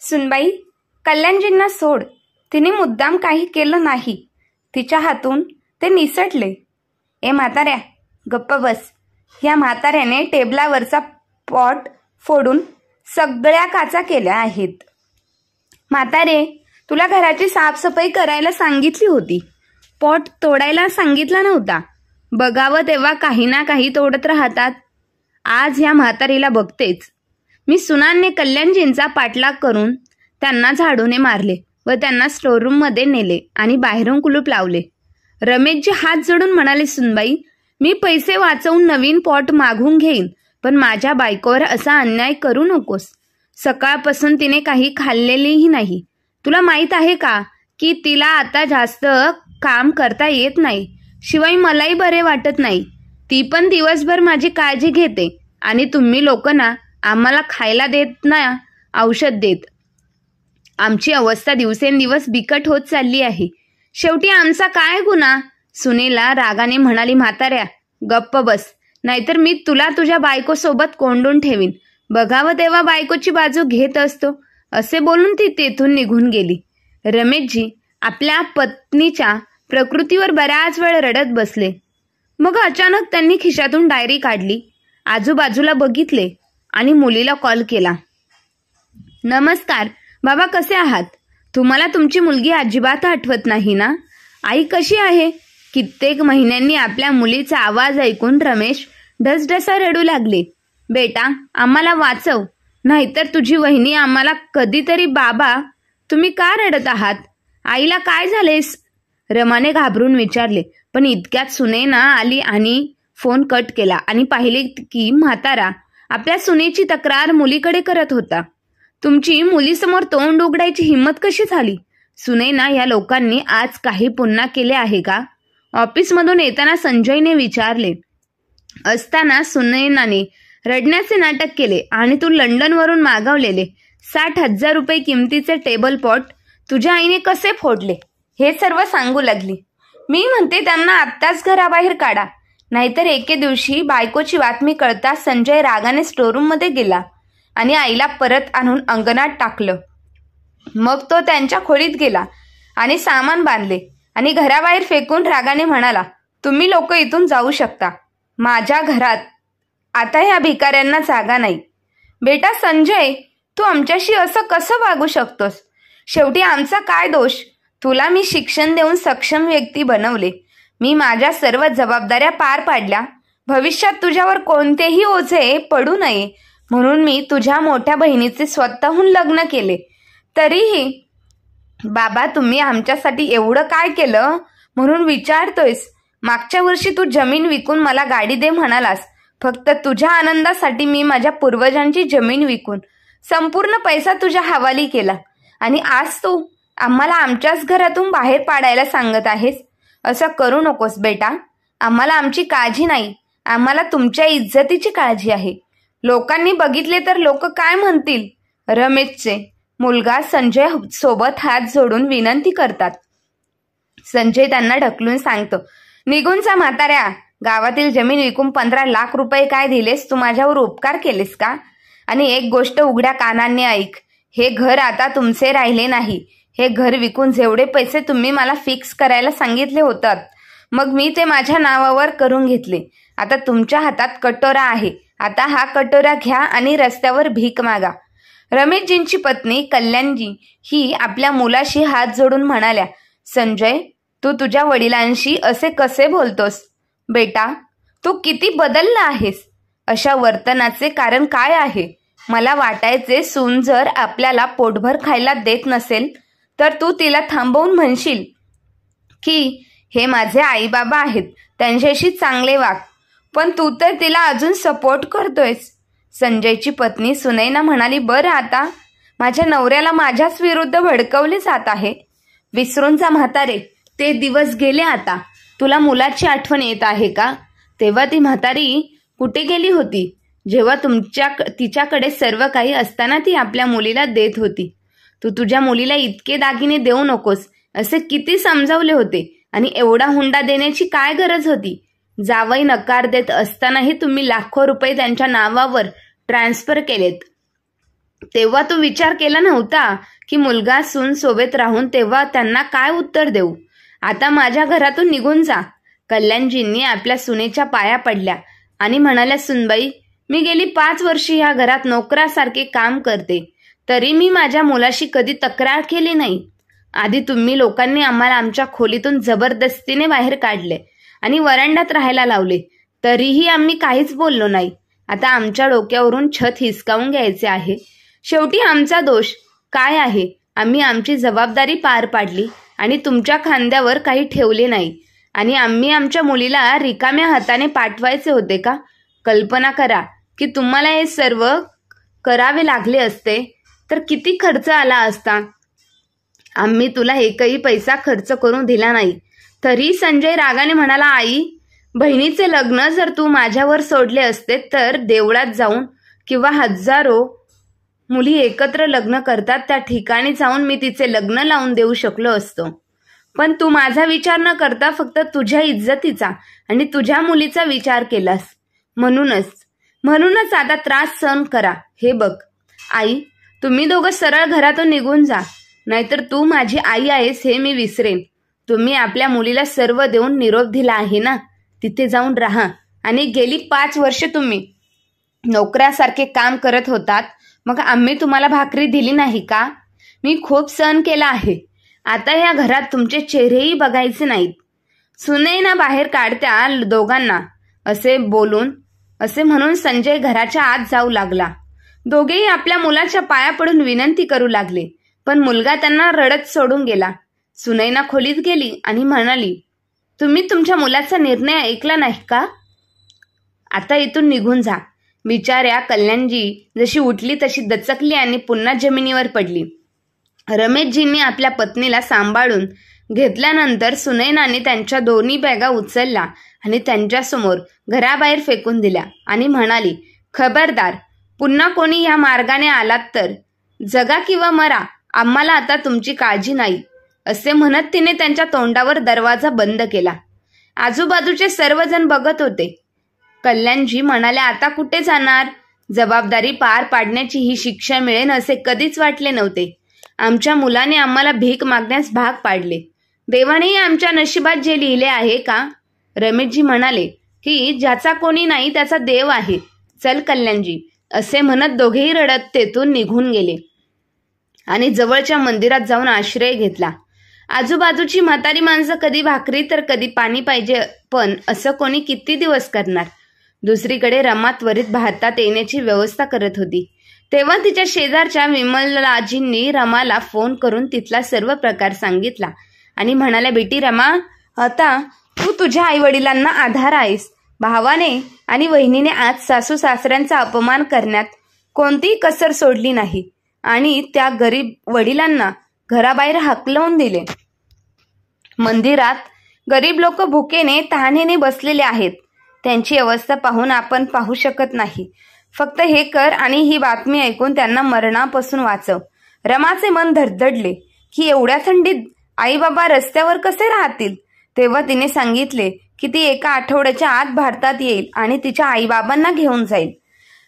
सुनबाई, कल्याणजींना सोड. तिने मुद्दाम काही केलं नाही. तिच्या हातून ते निसटले. ए म्हाताऱ्या, गप्प बस. या म्हाताऱ्याने टेबलावरचा पॉट फोडून सगळ्या काचा केल्या आहेत. म्हातारे, तुला घराची साफसफाई करायला सांगितली होती. पॉट तोडायला सांगितला नव्हता. बघावं तेव्हा काही ना काही तोडत राहतात. आज ह्या म्हातारीला बघतेच. मी सुनांनी कल्याणजींचा पाठलाग करून त्यांना झाडूने मारले व त्यांना स्टोअररूममध्ये नेले आणि बाहेरून कुलूप लावले. रमेशजी हात जोडून म्हणाले, सुनबाई, मी पैसे वाचवून नवीन पॉट मागून घेईन, पण माझ्या बायकोवर असा अन्याय करू नकोस. सकाळपासून तिने काही खाल्लेलेही नाही. तुला माहीत आहे का की तिला आता जास्त काम करता येत नाही. शिवाय मलाही बरे वाटत नाही. ती पण दिवसभर माझी काळजी घेते आणि तुम्ही लोक ना आम्हाला खायला देत ना औषध देत. आमची अवस्था दिवसेंदिवस बिकट होत चालली आहे. शेवटी आमचा काय गुन्हा? सुनेला रागाने म्हणाली, म्हाताऱ्या, गप्प बस, नाहीतर मी तुला तुझ्या बायकोसोबत कोंडून ठेवीन. बघावं तेव्हा बायकोची बाजू घेत असतो. असे बोलून ती तेथून निघून गेली. रमेशजी आपल्या पत्नीच्या प्रकृतीवर बऱ्याच वेळ रडत बसले. मग अचानक त्यांनी खिशातून डायरी काढली, आजूबाजूला बघितले आणि मुलीला कॉल केला. नमस्कार बाबा, कसे आहात? तुम्हाला तुमची मुलगी अजिबात आठवत नाही ना? आई कशी आहे? कित्येक महिन्यांनी आपल्या मुलीचा आवाज ऐकून रमेश ढसढसा रडू लागले. बेटा, आम्हाला वाचव, नाहीतर तुझी वहिनी आम्हाला कधीतरी. बाबा, तुम्ही का रडत आहात? आईला काय झालेस? रमाने घाबरून विचारले. पण इतक्यात सुनैना आली आणि फोन कट केला आणि पाहिले की म्हातारा आपल्या सुनेची तक्रार मुलीकडे करत होता. तुमची मुलीसमोर तोंड उघडायची हिंमत कशी झाली? सुनैना, या लोकांनी आज काही पुन्हा केले आहे का? ऑफिसमधून येताना संजयने विचारले असताना सुनैनाने रडण्याचे नाटक केले. आणि तू लंडनवरून मागवलेले 60,000 रुपये किमतीचे टेबल पॉट तुझ्या आईने कसे फोडले हे सर्व सांगू लागली. मी म्हणते त्यांना आत्ताच घराबाहेर काढा, नाहीतर एके दिवशी बायकोची बातमी कळताच संजय रागाने स्टोअररूममध्ये गेला आणि आईला परत आणून अंगणात टाकलं. मग तो त्यांच्या खोलीत गेला आणि सामान बांधले आणि घराबाहेर फेकून रागाने म्हणाला, तुम्ही लोक इथून जाऊ शकता. माझ्या घरात आता ह्या भिकाऱ्यांना जागा नाही. बेटा संजय, तू आमच्याशी असं कसं वागू शकतोस? शेवटी आमचा काय दोष? तुला मी शिक्षण देऊन सक्षम व्यक्ती बनवले. मी माझ्या सर्व जबाबदाऱ्या पार पाडल्या. भविष्यात तुझ्यावर कोणतेही ओझे पडू नये म्हणून मी तुझ्या मोठ्या बहिणीचे स्वतःहून लग्न केले. तरीही बाबा, तुम्ही आमच्यासाठी एवढं काय केलं म्हणून विचारतोयस? मागच्या वर्षी तू जमीन विकून मला गाडी दे म्हणालास. फक्त तुझ्या आनंदासाठी मी माझ्या पूर्वजांची जमीन विकून संपूर्ण पैसा तुझ्या हवाली केला आणि आज तू आम्हाला आमच्याच घरातून बाहेर पाडायला सांगत आहेस. असं करू नकोस बेटा. आम्हाला आमची काळजी नाही, आम्हाला तुमच्या इज्जतीची काळजी आहे. लोकांनी बघितले तर लोक काय म्हणतील? रमेशचे मुलगा संजय सोबत हात जोडून विनंती करतात. संजय त्यांना ढकलून सांगतो, निघून जा म्हाताऱ्या. गावातील जमीन विकून 15 लाख रुपये काय दिलेस? तू माझ्यावर उपकार केलेस का? आणि एक गोष्ट उघड्या कानांनी ऐक, हे घर आता तुमचे राहिले नाही. हे घर विकून जेवढे पैसे तुम्ही मला फिक्स करायला सांगितले होतात, मग मी ते माझ्या नावावर करून घेतले. आता तुमच्या हातात कटोरा आहे. आता हा कटोरा घ्या आणि रस्त्यावर भीक मागा. रमेशजींची पत्नी कल्याणजी ही आपल्या मुलाशी हात जोडून म्हणाल्या, संजय, तू तुझ्या वडिलांशी असे कसे बोलतोस? बेटा, तू किती बदलला आहेस. अशा वर्तनाचे कारण काय आहे? मला वाटायचे सून जर आपल्याला पोटभर खायला देत नसेल तर तू तिला थांबवून म्हणशील की हे माझे आईबाबा आहेत, त्यांच्याशी चांगले वाग. पण तू तर तिला अजून सपोर्ट करतोयस. संजयची पत्नी सुनैना म्हणाली, बरं, आता माझ्या नवऱ्याला माझ्याच विरुद्ध भडकवले जात आहे. विसरून जा म्हातारे, ते दिवस गेले. आता तुला मुलाची आठवण येत आहे का? तेव्हा ती म्हातारी कुठे गेली होती जेव्हा तिच्याकडे सर्व काही असताना ती आपल्या मुलीला देत होती? तू तुझ्या मुलीला इतके दागिने देऊ नकोस असे किती समजावले होते आणि एवढा हुंडा देण्याची काय गरज होती? जावई नकार देत असतानाही तुम्ही लाखो रुपये त्यांच्या नावावर ट्रान्सफर केलेत. तेव्हा तू विचार केला नव्हता की मुलगा सून सोबत राहून तेव्हा त्यांना काय उत्तर देऊ? आता माझ्या घरातून निघून जा. कल्याणजींनी आपल्या सुनेच्या पाया पडल्या आणि म्हणाल्या, सुनबाई, मी गेली 5 वर्षे ह्या घरात नोकरासारखे काम करते, तरी मी माझ्या मुलाशी कधी तक्रार केली नाही. आधी तुम्ही लोकांनी आम्हाला आमच्या खोलीतून जबरदस्तीने बाहेर काढले आणि वरांड्यात राहायला लावले, तरीही आम्ही काहीच बोललो नाही. आता आमच्या डोक्यावरून छत हिसकावून घ्यायचे आहे. शेवटी आमचा दोष काय आहे? आम्ही आमची जबाबदारी पार पाडली आणि तुमच्या खांद्यावर काही ठेवले नाही. आणि आम्ही आमच्या मुलीला रिकाम्या हाताने पाठवायचे होते का? कल्पना करा की तुम्हाला हे सर्व करावे लागले असते तर किती खर्च आला असता. आम्ही तुला एकही पैसा खर्च करून दिला नाही. तरी संजय रागाने म्हणाला, आई, बहिणीचे लग्न जर तू माझ्यावर सोडले असते तर देवळात जाऊन किंवा हजारो मुली एकत्र लग्न करतात त्या ठिकाणी जाऊन मी तिचे लग्न लावून देऊ शकलो असतो. पण तू माझा विचार न करता फक्त तुझ्या इज्जतीचा आणि तुझ्या मुलीचा विचार केलास. म्हणूनच आता त्रास सहन करा. हे बघ आई, तुम्ही दोघं सरळ घरातून निघून जा, नाहीतर तू माझी आई आहेस हे मी विसरेन. तुम्ही आपल्या मुलीला सर्व देऊन निरोप दिला आहे ना, तिथे जाऊन राहा. आणि गेली 5 वर्षे तुम्ही नोकरासारखे काम करत होतात, मग आम्ही तुम्हाला भाकरी दिली नाही का? मी खूप सहन केला आहे. आता या घरात तुमचे चेहरेही बघायचे नाहीत. सुनेना बाहेर काढत्या दोघांना, असे म्हणून संजय घराच्या आत जाऊ लागला. दोघेही आपल्या मुलाच्या पाया पडून विनंती करू लागले, पण मुलगा त्यांना रडत सोडून गेला. सुनैना खोलीत गेली आणि म्हणाली, तुम्ही तुमच्या मुलाचा निर्णय ऐकला नाही का? आता इथून निघून जा. बिचाऱ्या कल्याणजी जशी उठली तशी दचकली आणि पुन्हा जमिनीवर पडली. रमेशजींनी आपल्या पत्नीला सांभाळून घेतल्यानंतर सुनैनाने त्यांच्या दोन्ही बॅगा उचलल्या आणि त्यांच्यासमोर घराबाहेर फेकून दिल्या आणि म्हणाली, खबरदार, पुन्हा कोणी या मार्गाने आलात तर जगा किंवा मरा, आम्हाला आता तुमची काळजी नाही. असे म्हणत तिने त्यांच्या तोंडावर दरवाजा बंद केला. आजूबाजूचे सर्वजण बघत होते. कल्याणजी म्हणाल्या, आता कुठे जाणार? जबाबदारी पार पाडण्याची ही शिक्षा मिळेल असे कधीच वाटले नव्हते. आमच्या मुलाने आम्हाला भीक मागण्यास भाग पाडले. देवानेही आमच्या नशिबात जे लिहिले आहे का? रमेशजी म्हणाले की ज्याचा कोणी नाही त्याचा देव आहे. चल कल्याणजी, असे म्हणत दोघेही रडत तेथून निघून गेले आणि जवळच्या मंदिरात जाऊन आश्रय घेतला. आजूबाजूची म्हातारी माणसं कधी भाकरी तर कधी पाणी पाहिजे, पण असं कोणी किती दिवस करणार? दुसरीकडे रमा त्वरित भारतात येण्याची व्यवस्था करत होती. तेव्हा तिच्या शेजारच्या विमलाजींनी रमाला फोन करून तिथला सर्व प्रकार सांगितला आणि म्हणाल्या, बेटी रमा, आता तू तुझ्या आईवडिलांना आधार आहेस. भावाने आणि वहिनीने आज सासू सासऱ्यांचा अपमान करण्यात कोणतीही कसर सोडली नाही आणि त्या गरीब वडिलांना घराबाहेर हाकलवून दिले. मंदिरात गरीब लोक भुकेने तहानेने बसलेले आहेत. त्यांची अवस्था पाहून आपण पाहू शकत नाही. फक्त हे कर आणि ही बातमी ऐकून त्यांना मरणापासून वाचव. रमाचे मन धडधडले की एवढ्या थंडीत आई बाबा रस्त्यावर कसे राहतील. तेव्हा तिने सांगितले की ती एका आठवड्याच्या आत भारतात येईल आणि तिच्या आईबाबांना घेऊन जाईल.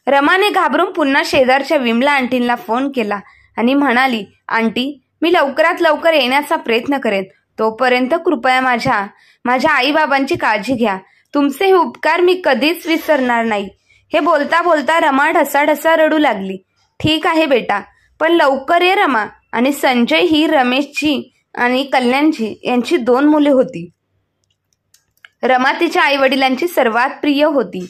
रमाने घाबरून पुन्हा शेजारच्या विमला आंटींना फोन केला आणि म्हणाली, आंटी, मी लवकरात लवकर येण्याचा प्रयत्न करेन. तोपर्यंत कृपया माझ्या आईबाबांची काळजी घ्या. तुमचे हे उपकार मी कधीच विसरणार नाही. हे बोलता बोलता रमा ढसाढसा रडू लागली. ठीक आहे बेटा, पण लवकर ये रमा. आणि संजय ही रमेशजी आणि कल्याणजी यांची 2 मुले होती. रमा तिच्या आई वडिलांची सर्वात प्रिय होती.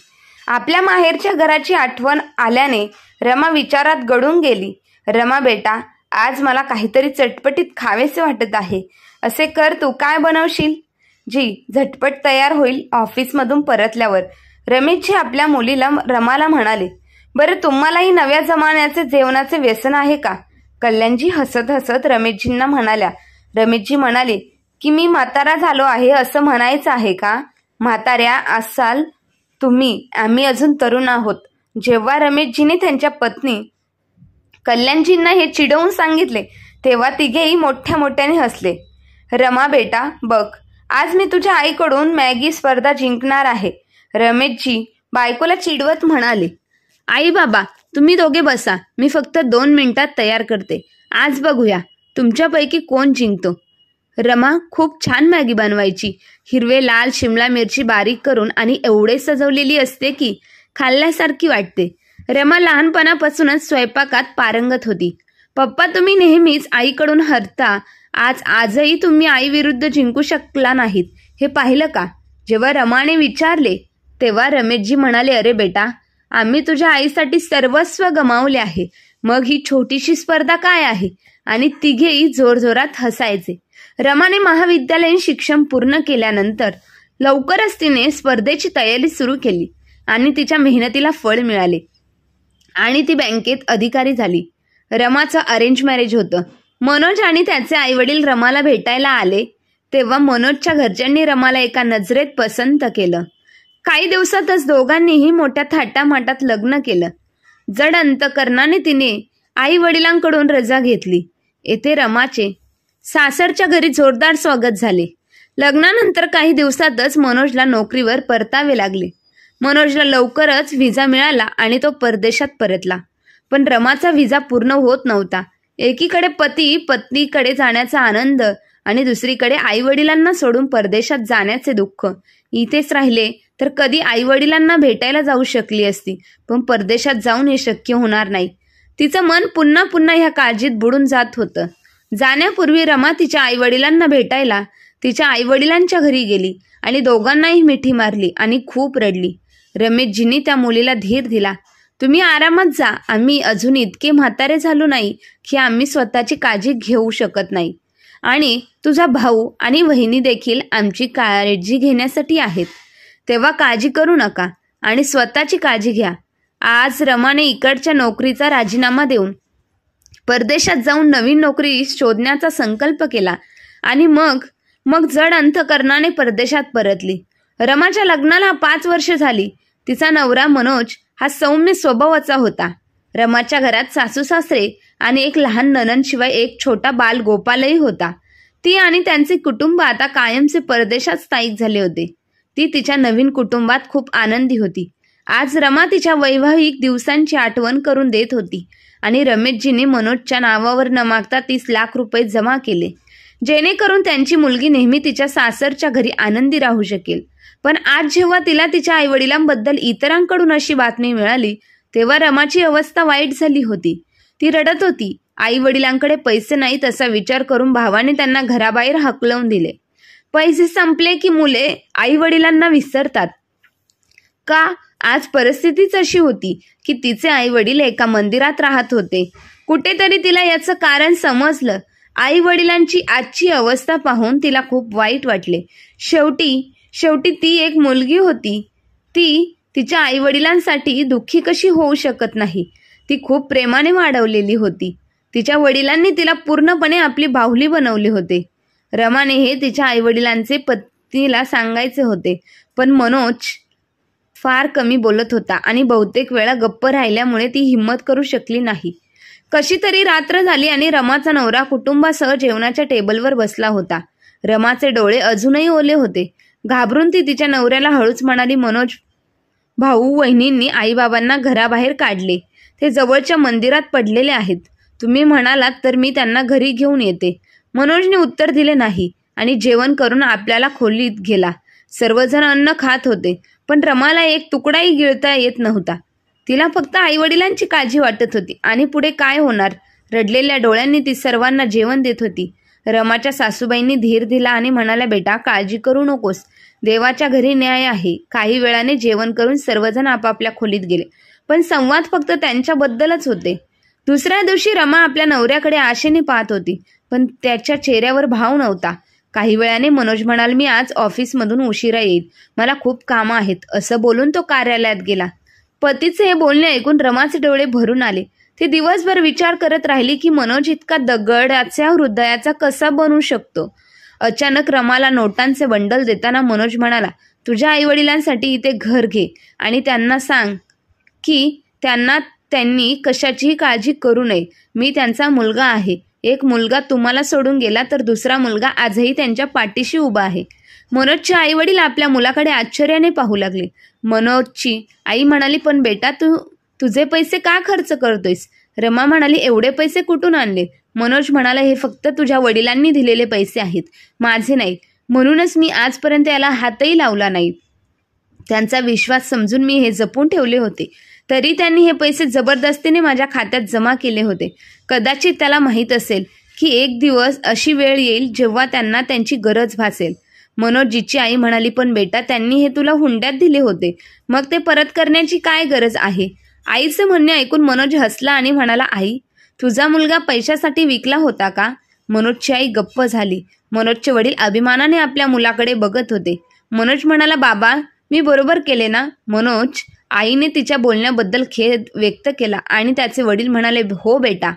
आपल्या माहेरच्या घराची आठवण आल्याने रमा विचारात गढून गेली. रमा बेटा, आज मला काहीतरी चटपटीत खावेसे वाटत आहे. असे कर, तू काय बनवशील? जी झटपट तयार होईल ऑफिसमधून परतल्यावर. रमेशजी आपल्या मुलीला रमाला म्हणाले, बरं तुम्हालाही नव्या जमान्याचे जेवणाचे व्यसन आहे का? कल्याणजी हसत हसत रमेशजींना म्हणाल्या. रमेशजी म्हणाले की मी म्हातारा झालो आहे असं म्हणायचं आहे का? म्हाताऱ्या असाल तुम्ही, आम्ही अजून तरुण आहोत. जेव्हा रमेशजीने त्यांच्या पत्नी कल्याणजींना हे चिडवून सांगितले तेव्हा तिघेही मोठ्या मोठ्याने हसले. रमा बेटा बघ, आज मी तुझ्या आईकडून मॅगी स्पर्धा जिंकणार आहे. रमेशजी बायकोला चिडवत म्हणाले. आई बाबा तुम्ही दोघे बसा, मी फक्त 2 मिनिटात तयार करते. आज बघूया तुमच्यापैकी कोण जिंकतो. रमा खूप छान मॅगी बनवायची. हिरवे लाल शिमला मिरची बारीक करून आणि एवढे सजवलेली असते की खाल्ल्यासारखी वाटते. रमा लहानपणापासूनच स्वयंपाकात पारंगत होती. पप्पा तुम्ही नेहमीच आईकडून हरता, आजही तुम्ही आई विरुद्ध जिंकू शकला नाहीत, हे पाहिलं का? जेव्हा रमाने विचारले तेव्हा रमेशजी म्हणाले, अरे बेटा, आम्ही तुझ्या आईसाठी सर्वस्व गमावले आहे, मग ही छोटीशी स्पर्धा काय आहे? आणि तिघेही जोरजोरात हसायचे. रमाने महाविद्यालयीन शिक्षण पूर्ण केल्यानंतर लवकरच तिने स्पर्धेची तयारी सुरू केली आणि तिच्या मेहनतीला फळ मिळाले आणि ती बँकेत अधिकारी झाली. रमाचं अरेंज मॅरेज होतं. मनोज आणि त्याचे आईवडील रमाला भेटायला आले तेव्हा मनोजच्या घरच्यांनी रमाला एका नजरेत पसंत केलं. काही दिवसातच दोघांनीही मोठ्या थाटामाटात लग्न केलं. जड अंतकरणाने तिने आई वडिलांकडून रजा घेतली. येथे रमाचे सासरच्या घरी जोरदार स्वागत झाले. लग्नानंतर काही दिवसातच मनोजला नोकरीवर परतावे लागले. मनोजला लवकरच व्हिसा मिळाला आणि तो परदेशात परतला. पण रमाचा व्हिसा पूर्ण होत नव्हता. एकीकडे पती पत्नीकडे जाण्याचा आनंद आणि दुसरीकडे आई वडिलांना सोडून परदेशात जाण्याचे दुःख. इथेच राहिले तर कधी आई वडिलांना भेटायला जाऊ शकली असती, पण परदेशात जाऊन हे शक्य होणार नाही. तिचं मन पुन्हा पुन्हा ह्या काळजीत बुडून जात होतं. जाण्यापूर्वी रमा तिच्या आई वडिलांना भेटायला तिच्या आई वडिलांच्या घरी गेली आणि दोघांनाही मिठी मारली आणि खूप रडली. रमेशजींनी त्या मुलीला धीर दिला. तुम्ही आरामात जा, आम्ही अजून इतके म्हातारे झालो नाही की आम्ही स्वतःची काळजी घेऊ शकत नाही, आणि तुझा भाऊ आणि वहिनी देखील आमची काळजी घेण्यासाठी आहेत, तेव्हा काळजी करू नका आणि स्वतःची काळजी घ्या. आज रमाने इकडच्या नोकरीचा राजीनामा देऊन परदेशात जाऊन नवीन नोकरी शोधण्याचा संकल्प केला आणि मग जड अंतकरणाने परदेशात परतली. रमाच्या लग्नाला 5 वर्ष झाली. तिचा नवरा मनोज हा सौम्य स्वभावाचा होता. रमाच्या घरात सासू सासरे आणि एक लहान नणंदशिवाय एक छोटा बाल गोपालही होता. ती आणि त्यांचे कुटुंब आता कायमचे परदेशात स्थायिक झाले होते. ती तिच्या नवीन कुटुंबात खूप आनंदी होती. आज रमा तिच्या वैवाहिक दिवसांची आठवण करून देत होती आणि रमेशजीने मनोजच्या नावावर न मागता 30 लाख रुपये जमा केले, जेणेकरून त्यांची मुलगी नेहमी तिच्या सासरच्या घरी आनंदी राहू शकेल. पण आज जेव्हा तिला तिच्या आईवडिलांबद्दल इतरांकडून अशी बातमी मिळाली तेव्हा रमाची अवस्था वाईट झाली होती. ती रडत होती. आई वडिलांकडे पैसे नाहीत असा विचार करून भावाने त्यांना घराबाहेर हाकलवून दिले. पैसे संपले की मुले आई वडिलांना विसरतात का? आज परिस्थितीच अशी होती की तिचे आई वडील एका मंदिरात राहत होते. कुठेतरी तिला याचं कारण समजलं. आई वडिलांची आजची अवस्था पाहून तिला खूप वाईट वाटले. शेवटी ती एक मुलगी होती. ती तिच्या आई वडिलांसाठी दुःखी कशी होऊ शकत नाही? ती खूप प्रेमाने वाढवलेली होती. तिच्या वडिलांनी तिला पूर्णपणे आपली बाहुली बनवले होते. रमाने हे तिच्या आई वडिलांचे पत्नीला सांगायचे होते, पण मनोज फार कमी बोलत होता आणि बहुतेक वेळा गप्प राहिल्यामुळे ती हिंमत करू शकली नाही. कशी तरी रात्र झाली आणि रमाचा नवरा कुटुंबासह जेवणाच्या टेबलवर बसला होता. रमाचे डोळे अजूनही ओले होते. घाबरून ती तिच्या नवऱ्याला हळूच म्हणाली, मनोज, भाऊ वहिनींनी आईबाबांना घराबाहेर काढले. ते जवळच्या मंदिरात पडलेले आहेत. तुम्ही म्हणालात तर मी त्यांना घरी घेऊन येते. मनोजने उत्तर दिले नाही आणि जेवण करून आपल्याला खोलीत गेला. सर्वजण अन्न खात होते, पण रमाला एक तुकडाही गिळता येत नव्हता. तिला फक्त आईवडिलांची काळजी वाटत होती आणि पुढे काय होणार? रडलेल्या डोळ्यांनी ती सर्वांना जेवण देत होती. रमाच्या सासूबाईंनी धीर दिला आणि म्हणाल्या, बेटा, काळजी करू नकोस. देवाच्या घरी न्याय आहे. काही वेळाने जेवण करून सर्वजण आपापल्या खोलीत गेले, पण संवाद फक्त त्यांच्याबद्दलच होते. दुसऱ्या दिवशी रमा आपल्या नवऱ्याकडे आशेने पाहत होती, पण त्याच्या चेहऱ्यावर भाव नव्हता. काही वेळाने मनोज म्हणाल, मी आज ऑफिसमधून उशिरा येईल, मला खूप कामं आहेत, असं बोलून तो कार्यालयात गेला. पतीचे हे बोलणे ऐकून रमाचे डोळे भरून आले. ती दिवसभर विचार करत राहिली की मनोज इतका दगडाच्या हृदयाचा कसा बनू शकतो. अचानक रमाला नोटांचे बंडल देताना मनोज म्हणाला, तुझ्या आईवडिलांसाठी इथे घर घे आणि त्यांना सांग की त्यांनी कशाचीही काळजी करू नये. मी त्यांचा मुलगा आहे. एक मुलगा तुम्हाला सोडून गेला तर दुसरा मुलगा आजही त्यांच्या पाठीशी उभा आहे. मनोजचे आई वडील आपल्या मुलाकडे आश्चर्याने पाहू लागले. मनोजची आई म्हणाली, पण बेटा, तुझे पैसे का खर्च करतोयस? रमा म्हणाली, एवढे पैसे कुठून आणले? मनोज म्हणाला, हे फक्त तुझ्या वडिलांनी दिलेले पैसे आहेत, माझे नाही. म्हणूनच मी आजपर्यंत याला हातही लावला नाही. त्यांचा विश्वास समजून मी हे जपून ठेवले होते. तरी त्यांनी हे पैसे जबरदस्तीने माझ्या खात्यात जमा केले होते. कदाचित त्याला माहीत असेल की एक दिवस अशी वेळ येईल जेव्हा त्यांना त्यांची गरज भासेल. मनोजजीची आई म्हणाली, पण बेटा, त्यांनी हे तुला हुंड्यात दिले होते, मग ते परत करण्याची काय गरज आहे? आईचे म्हणणे ऐकून मनोज हसला आणि म्हणाला, आई, तुझा मुलगा पैशासाठी विकला होता का? मनोजची आई गप्प झाली. मनोजचे वडील अभिमानाने आपल्या मुलाकडे बघत होते. मनोज म्हणाला, बाबा, मी बरोबर केले ना? मनोज आईने तिच्या बोलण्याबद्दल खेद व्यक्त केला आणि त्याचे वडील म्हणाले, हो बेटा,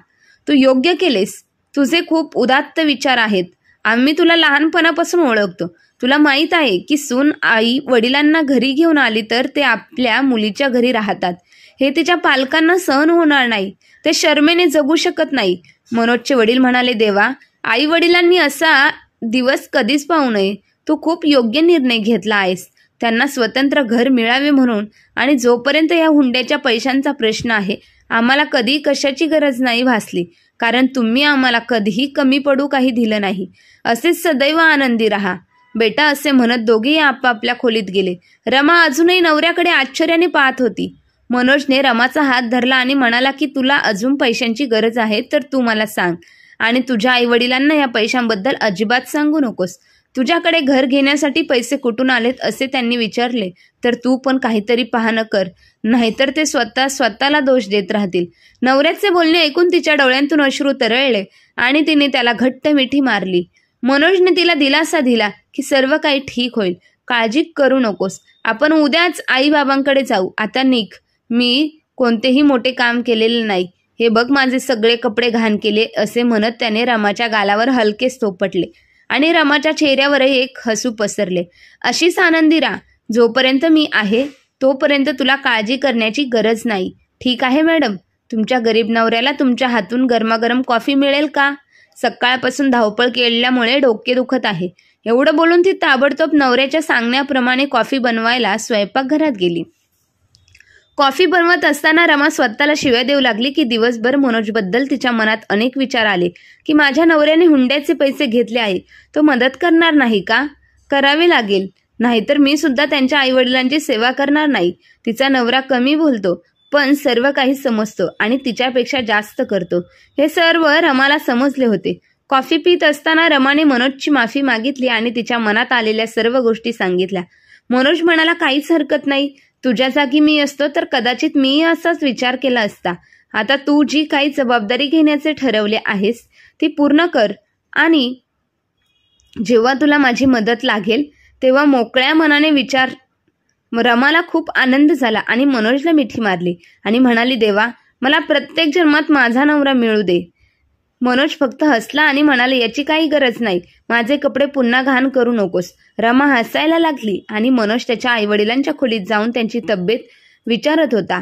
तू योग्य केलेस. तुझे खूप उदात्त विचार आहेत. आम्ही तुला लहानपणापासून ओळखतो. तुला माहीत आहे की सून आई वडिलांना घरी घेऊन आली तर ते आपल्या मुलीच्या घरी राहतात. हे तिच्या पालकांना सहन होणार नाही. ते शर्मेने जगू शकत नाही. मनोजचे वडील म्हणाले, देवा, आई वडिलांनी असा दिवस कधीच पाहू नये. तू खूप योग्य निर्णय घेतला आहेस. त्यांना स्वतंत्र घर मिळावे म्हणून. आणि जोपर्यंत या हुंड्याच्या पैशांचा प्रश्न आहे, आम्हाला कधी कशाची गरज नाही भासली, कारण तुम्ही आम्हाला कधीही कमी पडू काही दिलं नाही. असेच सदैव आनंदी राहा बेटा, असे म्हणत दोघेही आपापल्या खोलीत गेले. रमा अजूनही नवऱ्याकडे आश्चर्याने पाहत होती. मनोजने रमाचा हात धरला आणि म्हणाला की तुला अजून पैशांची गरज आहे तर तू मला सांग, आणि तुझ्या आईवडिलांना या पैशांबद्दल अजिबात सांगू नकोस. तुझ्याकडे घर घेण्यासाठी पैसे कुठून आलेत असे त्यांनी विचारले तर तू पण काहीतरी पाहणं कर, नाहीतर ते स्वतःला दोष देत राहतील. नवऱ्याचे बोलणे ऐकून तिच्या डोळ्यांतून अश्रू तरळले आणि तिने त्याला घट्ट मिठी मारली. मनोजने तिला दिलासा दिला की सर्व काही ठीक होईल, काळजी करू नकोस, आपण उद्याच आई बाबांकडे जाऊ. आता निघ, मी कोणतेही मोठे काम केलेले नाही. हे बघ, माझे सगळे कपडे घाण केले, असे म्हणत त्याने रमाच्या गालावर हलकेच थोपटले आणि रमाच्या चेहऱ्यावरही एक हसू पसरले. अशीच आनंदी राहा. जोपर्यंत मी आहे तोपर्यंत तुला काळजी करण्याची गरज नाही. ठीक आहे मॅडम? तुमच्या गरीब नवऱ्याला तुमच्या हातून गरमागरम कॉफी मिळेल का? सकाळपासून धावपळ केल्यामुळे डोके दुखत आहे. एवढं बोलून ती ताबडतोब नवऱ्याच्या सांगण्याप्रमाणे कॉफी बनवायला स्वयंपाकघरात गेली. कॉफी बनवत असताना रमा स्वतःला शिव्या देऊ लागली की दिवसभर मनोजबद्दल तिच्या मनात अनेक विचार आले की माझ्या नवऱ्याने हुंड्याचे पैसे घेतले आहे, तो मदत करणार नाही का? करावे लागेल, नाहीतर मी सुद्धा त्यांच्या आईवडिलांची सेवा करणार नाही. तिचा नवरा कमी बोलतो पण सर्व काही समजतो आणि तिच्यापेक्षा जास्त करतो, हे सर्व रमाला समजले होते. कॉफी पित असताना रमाने मनोजची माफी मागितली आणि तिच्या मनात आलेल्या सर्व गोष्टी सांगितल्या. मनोज म्हणाला, काहीच हरकत नाही, तुझ्या जागी मी असतो तर कदाचित मी असाच विचार केला असता. आता तू जी काही जबाबदारी घेण्याचे ठरवले आहेस ती पूर्ण कर, आणि जेव्हा तुला माझी मदत लागेल तेव्हा मोकळ्या मनाने विचार. रमाला खूप आनंद झाला आणि मनोजला मिठी मारली आणि म्हणाली, देवा, मला प्रत्येक जन्मात माझा नवरा मिळू दे. मनोज फक्त हसला आणि म्हणाले, याची काही गरज नाही, माझे कपडे पुन्हा घाण करू नकोस. रमा हसायला लागली आणि मनोज त्याच्या आईवडिलांच्या खोलीत जाऊन त्यांची तब्येत विचारत होता.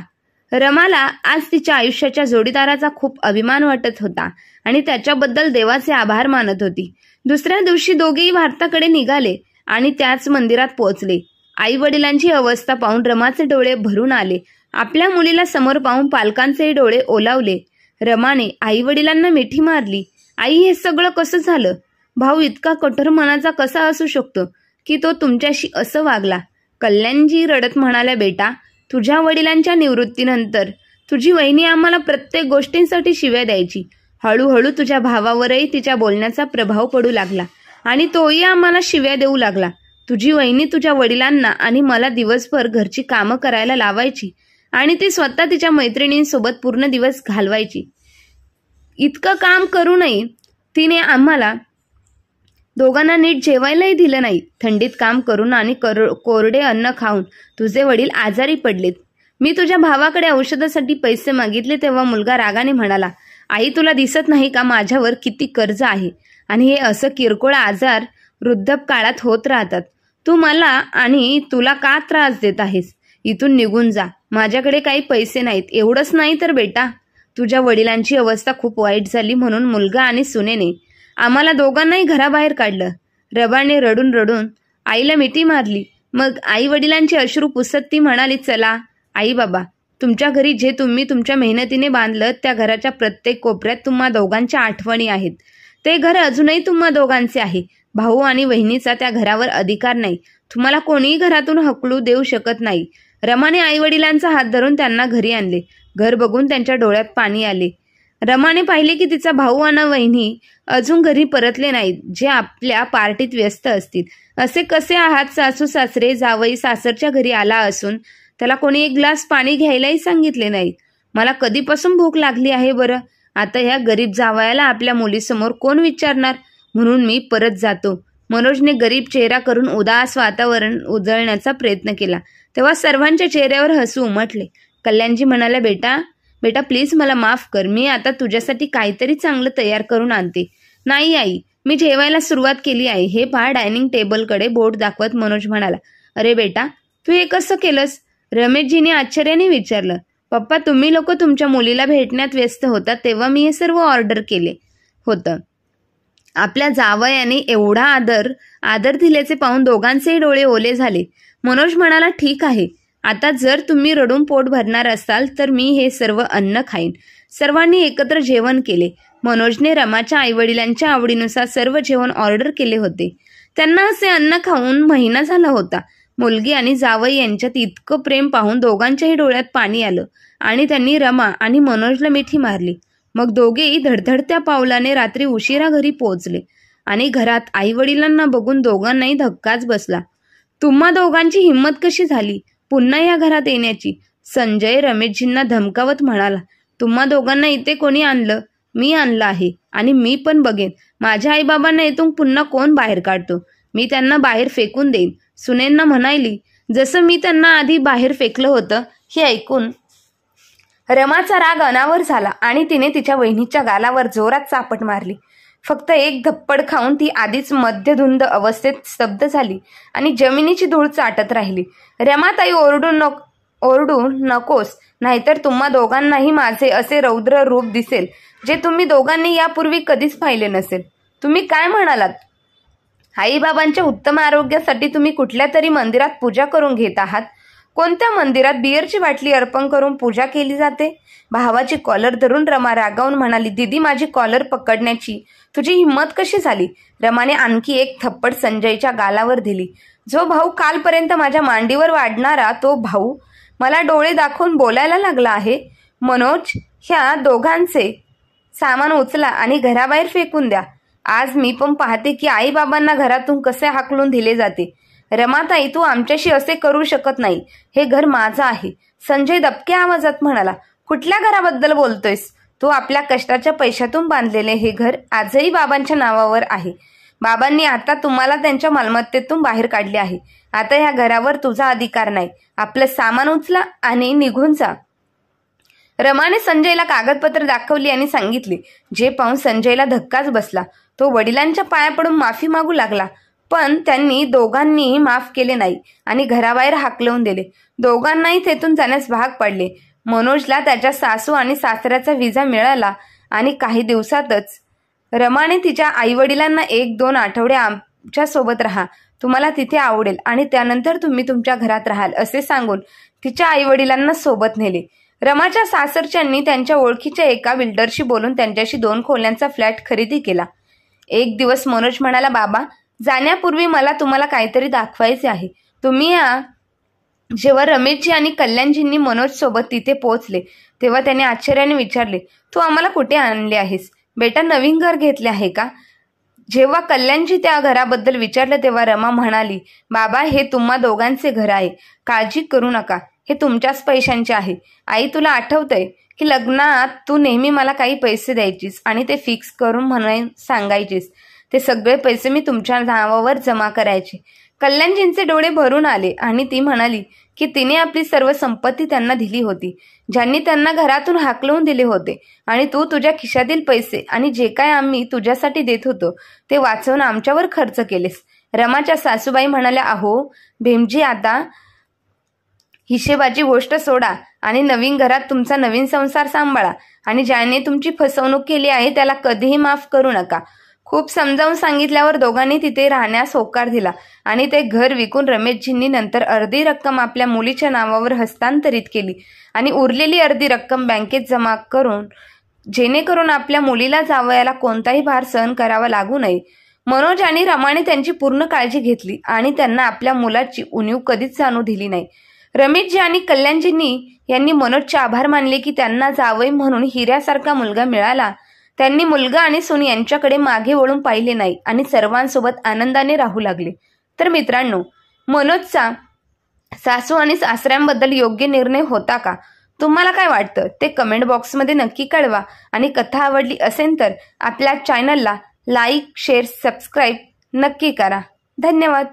रमाला आज तिच्या आयुष्याच्या जोडीदाराचा खूप अभिमान वाटत होता आणि त्याच्याबद्दल देवाचे आभार मानत होती. दुसऱ्या दिवशी दोघेही भारताकडे निघाले आणि त्याच मंदिरात पोहोचले. आई वडिलांची अवस्था पाहून रमाचे डोळे भरून आले. आपल्या मुलीला समोर पाहून पालकांचेही डोळे ओलावले. रमाने आई वडिलांना मिठी मारली. आई, हे सगळं कसं झालं? भाऊ इतका कठोर मनाचा कसा असू शकतो की तो तुमच्याशी असं वागला? कल्याणजी रडत म्हणाल्या, बेटा, तुझ्या वडिलांच्या निवृत्तीनंतर तुझी वहिनी आम्हाला प्रत्येक गोष्टींसाठी शिव्या द्यायची. हळूहळू तुझ्या भावावरही तिच्या बोलण्याचा प्रभाव पडू लागला आणि तोही आम्हाला शिव्या देऊ लागला. तुझी वहिनी तुझ्या वडिलांना आणि मला दिवसभर घरची कामं करायला लावायची आणि ती स्वतः तिच्या मैत्रिणींसोबत पूर्ण दिवस घालवायची. इतकं काम करूनही तिने आम्हाला दोघांना नीट जेवायलाही दिलं नाही. थंडीत काम करून आणि कोरडे अन्न खाऊन तुझे वडील आजारी पडलेत. मी तुझ्या भावाकडे औषधासाठी पैसे मागितले तेव्हा मुलगा रागाने म्हणाला, आई, तुला दिसत नाही का माझ्यावर किती कर्ज आहे आणि हे असं किरकोळ आजार वृद्धपकाळात होत राहतात. तू मला आणि तुला का त्रास देत आहेस? इथून निघून जा, माझ्याकडे काही पैसे नाहीत. एवढंच नाही तर बेटा, तुझ्या वडिलांची अवस्था खूप वाईट झाली म्हणून मुलगा आणि सुनेने आम्हाला दोघांनाही घराबाहेर काढलं. रबाने रडून रडून आईला मिठी मारली. मग आई वडिलांचे अश्रू पुसत ती म्हणाली, चला आई बाबा, तुमच्या घरी जे तुम्ही तुमच्या मेहनतीने बांधलं त्या घराच्या प्रत्येक कोपऱ्यात तुम्हा दोघांच्या आठवणी आहेत. ते घर अजूनही तुम्हा दोघांचे आहे. भाऊ आणि वहिनीचा त्या घरावर अधिकार नाही. तुम्हाला कोणीही घरातून हकलू देऊ शकत नाही. रमाने आईवडिलांचा हात धरून त्यांना घरी आणले. घर बघून त्यांच्या डोळ्यात पाणी आले. रमाने पाहिले की तिचा भाऊ आणि वहिनी अजून घरी परतले नाहीत, जे आपल्या पार्टीत व्यस्त असतील. असे कसे आहात सासू सासरे? जावई सासरच्या घरी आला असून त्याला कोणी एक ग्लास पाणी घ्यायलाही सांगितले नाही. मला कधीपासून भूक लागली आहे बरं. आता ह्या गरीब जावयाला आपल्या मुलीसमोर कोण विचारणार, म्हणून मी परत जातो. मनोजने गरीब चेहरा करून उदास वातावरण उजळण्याचा प्रयत्न केला. तेव्हा सर्वांच्या चेहऱ्यावर हसू उमटले. कल्याणजी म्हणाल्या, बेटा बेटा प्लीज मला माफ कर. मी आता तुझ्यासाठी काहीतरी चांगलं तयार करून आणते. नाही आई, मी जेवायला सुरुवात केली आहे. हे पहा. डायनिंग टेबलकडे बोट दाखवत मनोज म्हणाला. अरे बेटा, तू हे कसं केलंस? रमेशजीने आश्चर्याने विचारलं. पप्पा, तुम्ही लोक तुमच्या मुलीला भेटण्यात व्यस्त होता तेव्हा मी हे सर्व ऑर्डर केले होतं. आपल्या जावयाने एवढा आदर दिल्याचे पाहून दोघांचेही डोळे ओले झाले. मनोज म्हणाला, ठीक आहे, आता जर तुम्ही रडून पोट भरणार असाल तर मी हे सर्व अन्न खाईन. सर्वांनी एकत्र जेवण केले. मनोजने रमाच्या आईवडिलांच्या आवडीनुसार सर्व जेवण ऑर्डर केले होते. त्यांना असे अन्न खाऊन महिना झाला होता. मुलगी आणि जावई यांच्यात इतकं प्रेम पाहून दोघांच्याही डोळ्यात पाणी आलं आणि त्यांनी रमा आणि मनोजला मिठी मारली. मग दोघेही धडधडत्या पावलाने रात्री उशिरा घरी पोहोचले आणि घरात आईवडिलांना बघून दोघांनाही धक्काच बसला. तुम्हा दोघांची हिंमत कशी झाली पुन्हा या घरात येण्याची? संजय रमेशजींना धमकावत म्हणाला. तुम्हा दोघांना इथे कोणी आणलं? मी आणलं आहे आणि मी पण बघेन माझ्या आईबाबांना इथून पुन्हा कोण बाहेर काढतो. मी त्यांना बाहेर फेकून देईन. सुनेंना म्हणाली, जसं मी त्यांना आधी बाहेर फेकलं होतं. हे ऐकून रमाचा राग अनावर झाला आणि तिने तिच्या वहिनीच्या गालावर जोरात चापट मारली. फक्त एक धप्पड खाऊन ती आधीच मध्यधुंद अवस्थेत स्तब्ध झाली आणि जमिनीची धूळ चाटत राहिली. रमाताई, ओरडू नकोस, नाहीतर तुम्हा दोघांनाही माझे असे रौद्र रूप दिसेल जे तुम्ही दोघांनी यापूर्वी कधीच पाहिले नसेल. तुम्ही काय म्हणालात? आईबाबांच्या उत्तम आरोग्यासाठी तुम्ही कुठल्या तरी मंदिरात पूजा करून घेत आहात. कोणत्या मंदिरात बियरची बाटली अर्पण करून पूजा केली जाते? भावाची कॉलर धरून रमा रागावून म्हणाली. दीदी, माझी कॉलर पकडण्याची तुझी हिंमत कशी झाली? रमाने आणखी एक थप्पड संजयच्या गालावर दिली. जो भाऊ कालपर्यंत माझ्या मांडीवर वाढणारा तो भाऊ मला डोळे दाखवून बोलायला लागला आहे. मनोज, ह्या दोघांचे सामान उचला आणि घराबाहेर फेकून द्या. आज मी पण पाहते की आई बाबांना घरातून कसे हाकलून दिले जाते. रमाताई, तू आमच्याशी असे करू शकत नाही. हे घर माझं आहे. संजय दबक्या आवाजात म्हणाला. कुठल्या घराबद्दल बोलतोयस? तू आपल्या कष्टाच्या पैशातून बांधलेले हे घर आजही बाबांच्या नावावर आहे. बाबांनी आता तुम्हाला त्यांच्या मालमत्तेतून बाहेर काढले आहे. आता ह्या घरावर तुझा अधिकार नाही. आपलं सामान उचला आणि निघून जा. रमाने संजयला कागदपत्र दाखवली आणि सांगितले, जे पाहून संजयला धक्काच बसला. तो वडिलांच्या पाया पडून माफी मागू लागला, पण त्यांनी दोघांनीही माफ केले नाही आणि घराबाहेर हाकलवून दिले. दोघांनाही तेथून जाण्यास भाग पडले. मनोजला त्याच्या सासू आणि सासऱ्याचा व्हिसा मिळाला आणि काही दिवसातच रमाने तिच्या आईवडिलांना 1-2 आठवडे आमच्या सोबत राहा, तुम्हाला तिथे आवडेल आणि त्यानंतर तुम्ही तुमच्या घरात राहाल असे सांगून तिच्या आईवडिलांना सोबत नेले. रमाच्या सासरच्यांनी त्यांच्या ओळखीच्या एका बिल्डरशी बोलून त्यांच्याशी 2 खोल्यांचा फ्लॅट खरेदी केला. एक दिवस मनोज म्हणाला, बाबा, जाण्यापूर्वी मला तुम्हाला काहीतरी दाखवायचे आहे. तुम्ही या. जेव्हा रमेशजी आणि कल्याणजींनी मनोज सोबत तिथे पोहोचले तेव्हा त्याने आश्चर्याने विचारले, तू आम्हाला कुठे आणले आहेस? बेटा, नवीन घर घेतले आहे का? जेव्हा कल्याणजी त्या घराबद्दल विचारलं तेव्हा रमा म्हणाली, बाबा, हे तुम्हा दोघांचे घर आहे. काळजी करू नका. हे तुमच्याच पैशांचे आहे. आई, तुला आठवतंय की लग्नात तू नेहमी मला काही पैसे द्यायचीस आणि ते फिक्स करून म्हणून सांगायचीस. ते सगळे पैसे मी तुमच्या नावावर जमा करायचे. कल्याणजींचे डोळे भरून आले आणि ती म्हणाली की तिने आपली सर्व संपत्ती त्यांना दिली होती, ज्यांनी त्यांना घरातून हाकलवून दिले होते, आणि तू तुझ्या खिशातील पैसे आणि जे काय आम्ही तुझ्यासाठी देत होतो ते वाचवून आमच्यावर खर्च केलेस. रमाच्या सासूबाई म्हणाल्या, अहो भीमजी, आता हिशेबाची गोष्ट सोडा आणि नवीन घरात तुमचा नवीन संसार सांभाळा आणि ज्याने तुमची फसवणूक केली आहे त्याला कधीही माफ करू नका. खूप समजावून सांगितल्यावर दोघांनी तिथे राहण्यास होकार दिला आणि ते घर विकून रमेशजींनी नंतर अर्धी रक्कम आपल्या मुलीच्या नावावर हस्तांतरित केली आणि उरलेली अर्धी रक्कम बँकेत जमा करून जेणेकरून आपल्या मुलीला जावयाला कोणताही भार सहन करावा लागू नये. मनोज आणि रमाने त्यांची पूर्ण काळजी घेतली आणि त्यांना आपल्या मुलाची उणीव कधीच जाणू दिली नाही. रमेशजी आणि कल्याणजींनी यांनी मनोजचे आभार मानले की त्यांना जावई म्हणून हिऱ्यासारखा मुलगा मिळाला. त्यांनी मुलगा आणि सून यांच्याकडे मागे वळून पाहिले नाही आणि सर्वांसोबत आनंदाने राहू लागले. तर मित्रांनो, मनोजचा सासू आणि सासऱ्यांबद्दल योग्य निर्णय होता का? तुम्हाला काय वाटतं ते कमेंट बॉक्समध्ये नक्की कळवा आणि कथा आवडली असेल तर आपल्या चॅनलला लाईक, शेअर, सबस्क्राईब नक्की करा. धन्यवाद.